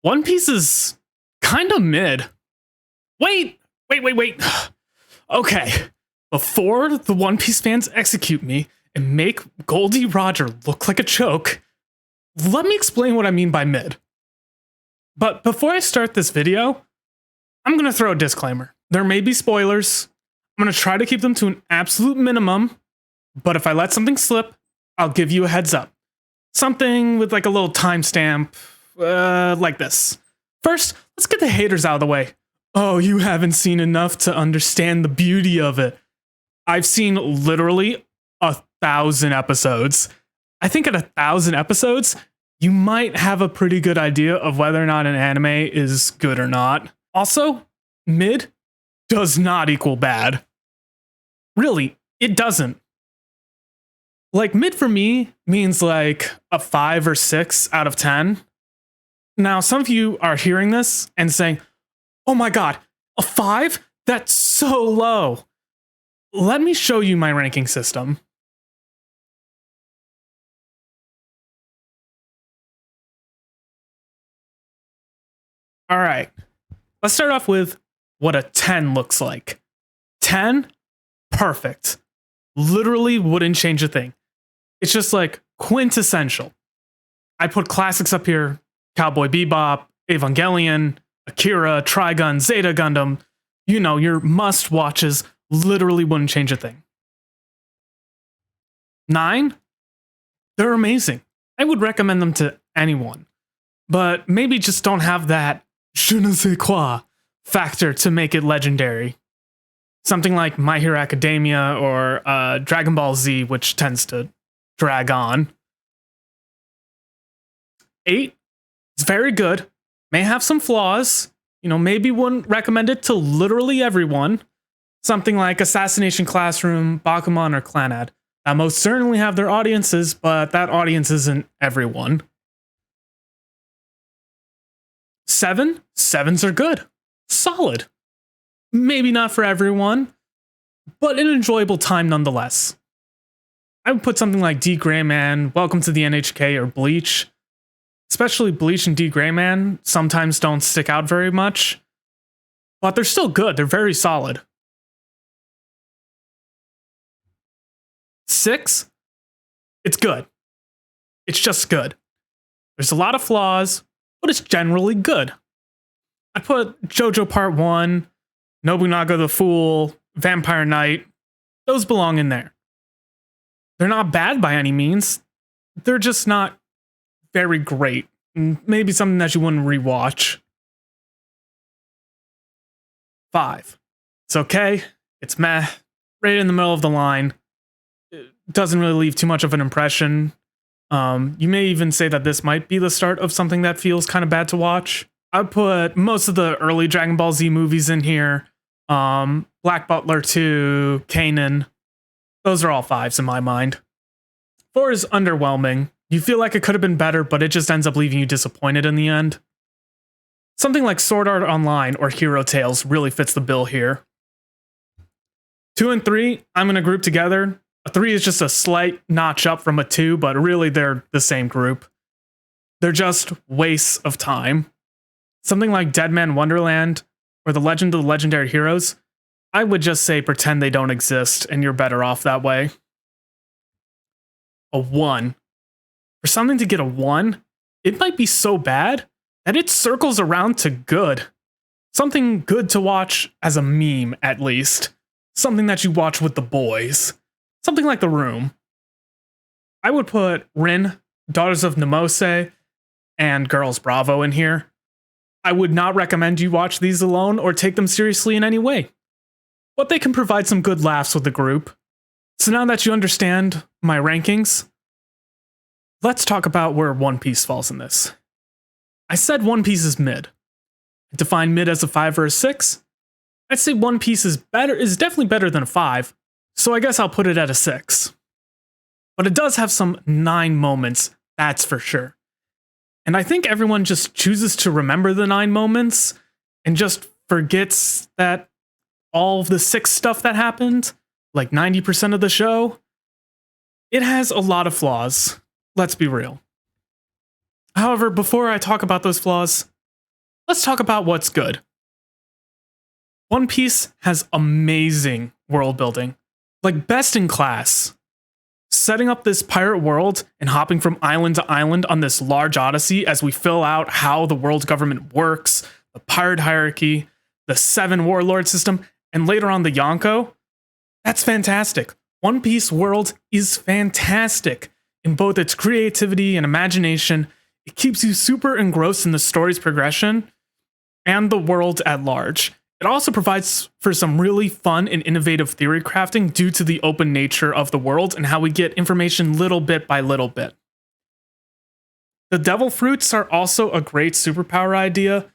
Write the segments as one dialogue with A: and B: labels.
A: One Piece is kind of mid. Wait. Okay. Before the One Piece fans execute me and make Goldie Roger look like a choke, let me explain what I mean by mid. But before I start this video, I'm going to throw a disclaimer. There may be spoilers. I'm going to try to keep them to an absolute minimum, but if I let something slip, I'll give you a heads up. Something with like a little timestamp, like this. First, let's get the haters out of the way. Oh, you haven't seen enough to understand the beauty of it. I've seen literally 1,000 episodes. I think at 1,000 episodes, you might have a pretty good idea of whether or not an anime is good or not. Also, mid does not equal bad. Really, it doesn't. Like, mid for me means like a 5 or 6 out of 10. Now, some of you are hearing this and saying, oh my god, a 5? That's so low. Let me show you my ranking system. All right, let's start off with what a 10 looks like. 10, perfect. Literally wouldn't change a thing. It's just like quintessential. I put classics up here: Cowboy Bebop, Evangelion, Akira, Trigun, Zeta Gundam. You know, your must watches. Literally wouldn't change a thing. 9, they're amazing. I would recommend them to anyone, but maybe just don't have that je ne sais quoi factor to make it legendary. Something like My Hero Academia or Dragon Ball Z, which tends to drag on. 8, it's very good. May have some flaws. You know, maybe wouldn't recommend it to literally everyone. Something like Assassination Classroom, Bakuman, or Clanad. That most certainly have their audiences, but that audience isn't everyone. 7, 7s are good. Solid. Maybe not for everyone, but an enjoyable time nonetheless. I would put something like D. Gray Man, Welcome to the NHK, or Bleach. Especially Bleach and D. Gray Man sometimes don't stick out very much, but they're still good. They're very solid. 6, it's good. It's just good. There's a lot of flaws, but it's generally good. I put JoJo Part 1, Nobunaga the Fool, Vampire Knight. Those belong in there. They're not bad by any means. They're just not very great. Maybe something that you wouldn't rewatch. 5, it's okay. It's meh. Right in the middle of the line. It doesn't really leave too much of an impression. You may even say that this might be the start of something that feels kind of bad to watch. I put most of the early Dragon Ball Z movies in here. Black Butler 2, Kanan. Those are all 5s in my mind. 4 is underwhelming. You feel like it could have been better, but it just ends up leaving you disappointed in the end. Something like Sword Art Online or Hero Tales really fits the bill here. 2 and 3, I'm going to group together. A 3 is just a slight notch up from a 2, but really they're the same group. They're just wastes of time. Something like Dead Man Wonderland or The Legend of the Legendary Heroes, I would just say pretend they don't exist and you're better off that way. A 1. For something to get a 1, it might be so bad that it circles around to good. Something good to watch as a meme, at least. Something that you watch with the boys. Something like The Room. I would put Rin, Daughters of Nemose, and Girls Bravo in here. I would not recommend you watch these alone or take them seriously in any way, but they can provide some good laughs with the group. So now that you understand my rankings, let's talk about where One Piece falls in this. I said One Piece is mid. I define mid as a 5 or a 6. I'd say One Piece is definitely better than a 5, so I guess I'll put it at a 6. But it does have some 9 moments, that's for sure. And I think everyone just chooses to remember the 9 moments and just forgets that all of the 6 stuff that happened, like 90% of the show, it has a lot of flaws. Let's be real. However, before I talk about those flaws, let's talk about what's good. One Piece has amazing world building, like best in class. Setting up this pirate world and hopping from island to island on this large odyssey as we fill out how the world government works, the pirate hierarchy, the 7 warlord system, and later on the Yonko. That's fantastic. One Piece world is fantastic in both its creativity and imagination. It keeps you super engrossed in the story's progression and the world at large. It also provides for some really fun and innovative theory crafting due to the open nature of the world and how we get information little bit by little bit. The devil fruits are also a great superpower idea,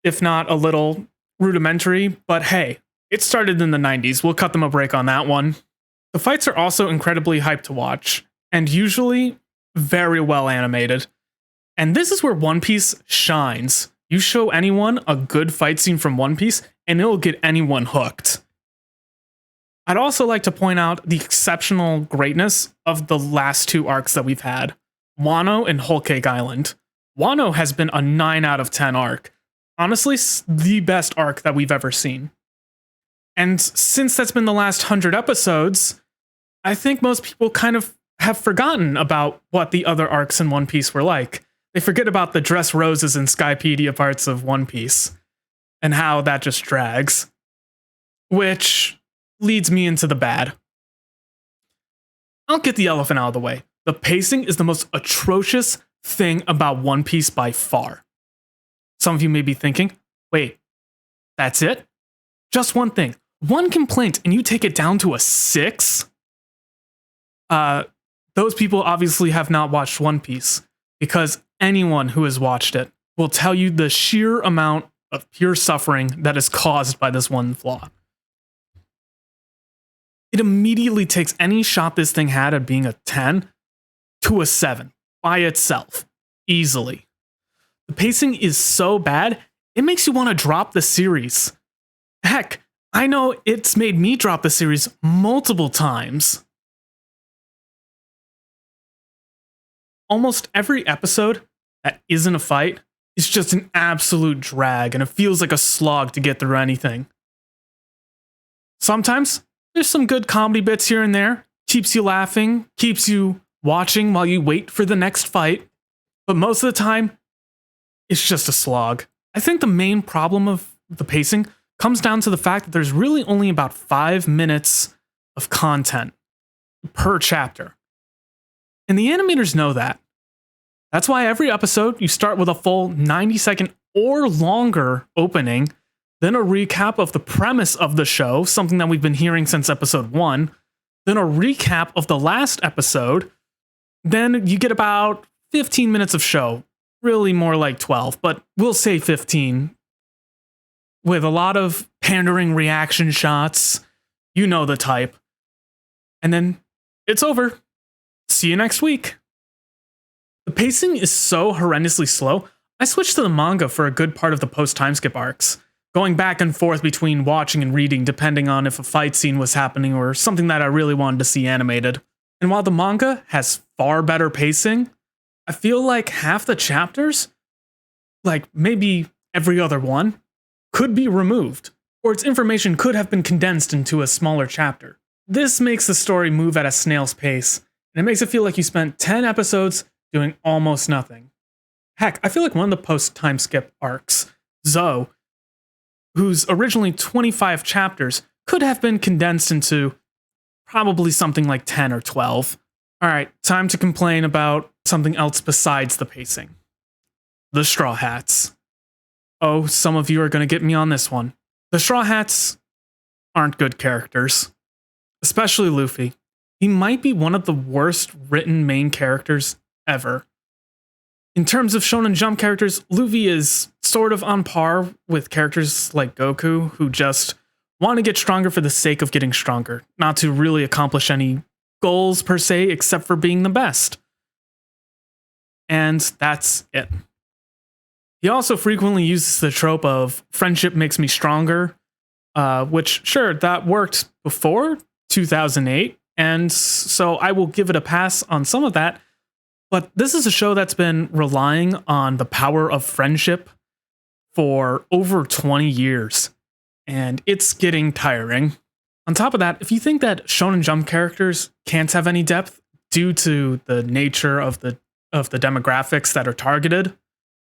A: if not a little rudimentary, but hey, it started in the 90s. We'll cut them a break on that one. The fights are also incredibly hyped to watch, and usually very well animated. And this is where One Piece shines. You show anyone a good fight scene from One Piece, and it'll get anyone hooked. I'd also like to point out the exceptional greatness of the last 2 arcs that we've had, Wano and Whole Cake Island. Wano has been a 9 out of 10 arc. Honestly, the best arc that we've ever seen. And since that's been the last 100 episodes, I think most people kind of have forgotten about what the other arcs in One Piece were like. They forget about the Dress Roses and Skypedia parts of One Piece and how that just drags. Which leads me into the bad. I'll get the elephant out of the way. The pacing is the most atrocious thing about One Piece by far. Some of you may be thinking, wait, that's it? Just one thing. One complaint and you take it down to a 6? Those people obviously have not watched One Piece, because anyone who has watched it will tell you the sheer amount of pure suffering that is caused by this one flaw. It immediately takes any shot this thing had at being a 10 to a 7 by itself, easily. The pacing is so bad, it makes you want to drop the series. Heck, I know it's made me drop the series multiple times. Almost every episode that isn't a fight is just an absolute drag, and it feels like a slog to get through anything. Sometimes there's some good comedy bits here and there, keeps you laughing, keeps you watching while you wait for the next fight, but most of the time, it's just a slog. I think the main problem of the pacing comes down to the fact that there's really only about 5 minutes of content per chapter. And the animators know that. That's why every episode you start with a full 90-second or longer opening, then a recap of the premise of the show, something that we've been hearing since episode 1, then a recap of the last episode, then you get about 15 minutes of show, really more like 12, but we'll say 15, with a lot of pandering reaction shots, you know the type, and then it's over. See you next week. The pacing is so horrendously slow, I switched to the manga for a good part of the post-time skip arcs, going back and forth between watching and reading depending on if a fight scene was happening or something that I really wanted to see animated. And while the manga has far better pacing, I feel like half the chapters, like maybe every other one, could be removed, or its information could have been condensed into a smaller chapter. This makes the story move at a snail's pace, and it makes it feel like you spent 10 episodes doing almost nothing. Heck, I feel like one of the post-time skip arcs, Zoe, whose originally 25 chapters, could have been condensed into probably something like 10 or 12. Alright, time to complain about something else besides the pacing. The Straw Hats. Oh, some of you are going to get me on this one. The Straw Hats aren't good characters. Especially Luffy. He might be one of the worst written main characters ever. In terms of Shonen Jump characters, Luffy is sort of on par with characters like Goku, who just want to get stronger for the sake of getting stronger, not to really accomplish any goals per se, except for being the best. And that's it. He also frequently uses the trope of friendship makes me stronger, which, sure, that worked before 2008, and so I will give it a pass on some of that. But this is a show that's been relying on the power of friendship for over 20 years, and it's getting tiring. On top of that, if you think that Shonen Jump characters can't have any depth due to the nature of the demographics that are targeted,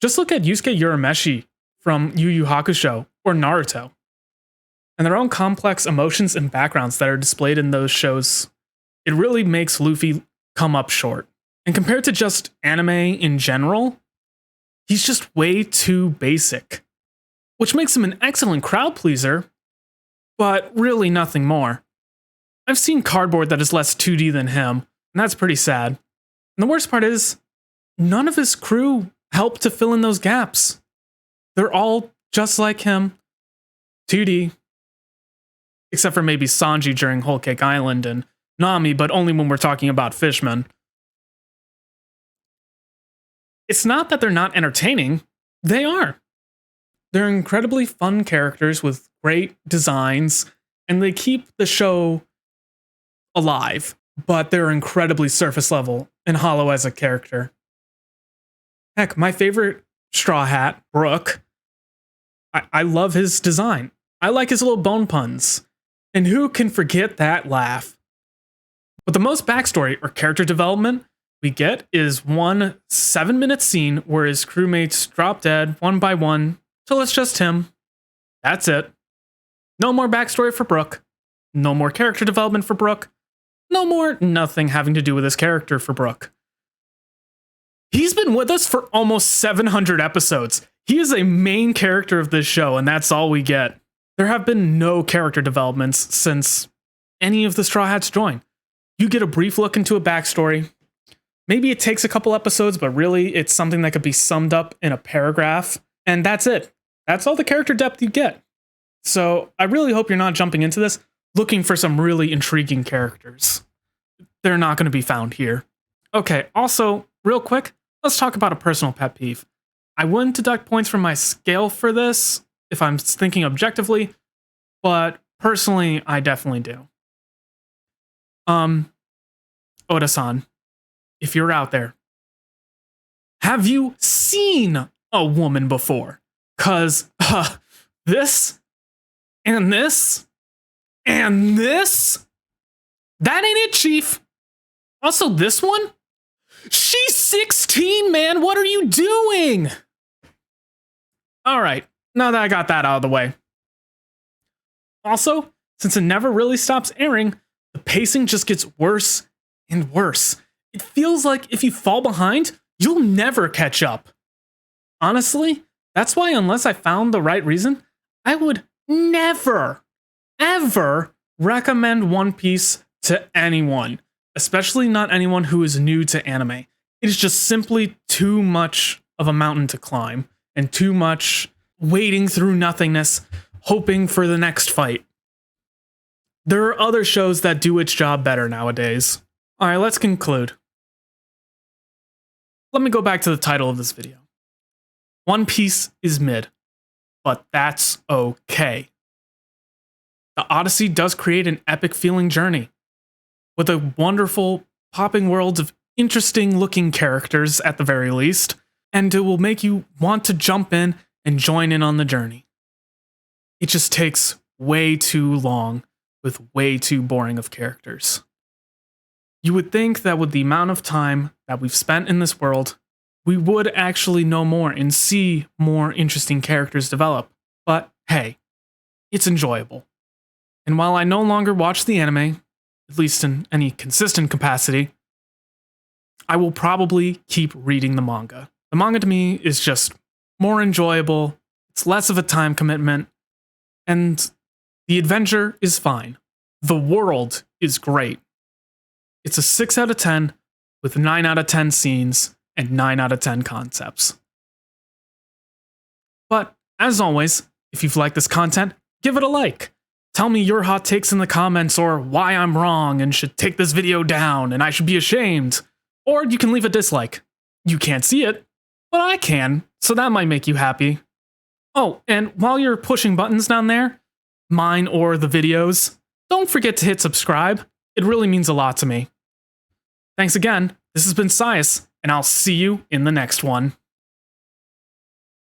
A: just look at Yusuke Urameshi from Yu Yu Hakusho or Naruto. And their own complex emotions and backgrounds that are displayed in those shows, it really makes Luffy come up short. And compared to just anime in general, he's just way too basic, which makes him an excellent crowd pleaser, but really nothing more. I've seen cardboard that is less 2D than him, and that's pretty sad. And the worst part is, none of his crew help to fill in those gaps. They're all just like him, 2D, except for maybe Sanji during Whole Cake Island and Nami, but only when we're talking about fishmen. It's not that they're not entertaining, they are. They're incredibly fun characters with great designs, and they keep the show alive, but they're incredibly surface level and hollow as a character. Heck, my favorite Straw Hat, Brook, I love his design. I like his little bone puns. And who can forget that laugh? But the most backstory or character development we get is one 7-minute scene where his crewmates drop dead one by one till it's just him. That's it. No more backstory for Brook. No more character development for Brook. No more nothing having to do with his character for Brook. He's been with us for almost 700 episodes. He is a main character of this show, and that's all we get. There have been no character developments since any of the Straw Hats join. You get a brief look into a backstory. Maybe it takes a couple episodes, but really it's something that could be summed up in a paragraph, and that's it. That's all the character depth you get. So I really hope you're not jumping into this looking for some really intriguing characters. They're not going to be found here. Okay, also, real quick, let's talk about a personal pet peeve. I wouldn't deduct points from my scale for this if I'm thinking objectively, but personally, I definitely do. Oda-san, if you're out there, have you seen a woman before? 'Cause this and this and this, that ain't it, Chief. Also, this one, she's 16, man. What are you doing? All right, now that I got that out of the way. Also, since it never really stops airing, the pacing just gets worse and worse. It feels like if you fall behind, you'll never catch up. Honestly, that's why unless I found the right reason, I would never, ever recommend One Piece to anyone, especially not anyone who is new to anime. It is just simply too much of a mountain to climb and too much wading through nothingness, hoping for the next fight. There are other shows that do its job better nowadays. All right, let's conclude. Let me go back to the title of this video. One Piece is mid, but that's okay. The Odyssey does create an epic feeling journey with a wonderful popping world of interesting looking characters at the very least, and it will make you want to jump in and join in on the journey. It just takes way too long with way too boring of characters. You would think that with the amount of time that we've spent in this world, we would actually know more and see more interesting characters develop. But hey, it's enjoyable. And while I no longer watch the anime, at least in any consistent capacity, I will probably keep reading the manga. The manga to me is just more enjoyable, it's less of a time commitment, and the adventure is fine. The world is great. It's a 6 out of 10 with 9 out of 10 scenes and 9 out of 10 concepts. But as always, if you've liked this content, give it a like. Tell me your hot takes in the comments or why I'm wrong and should take this video down and I should be ashamed. Or you can leave a dislike. You can't see it, but I can, so that might make you happy. Oh, and while you're pushing buttons down there, mine or the videos, don't forget to hit subscribe. It really means a lot to me. Thanks again. This has been Sias, and I'll see you in the next one.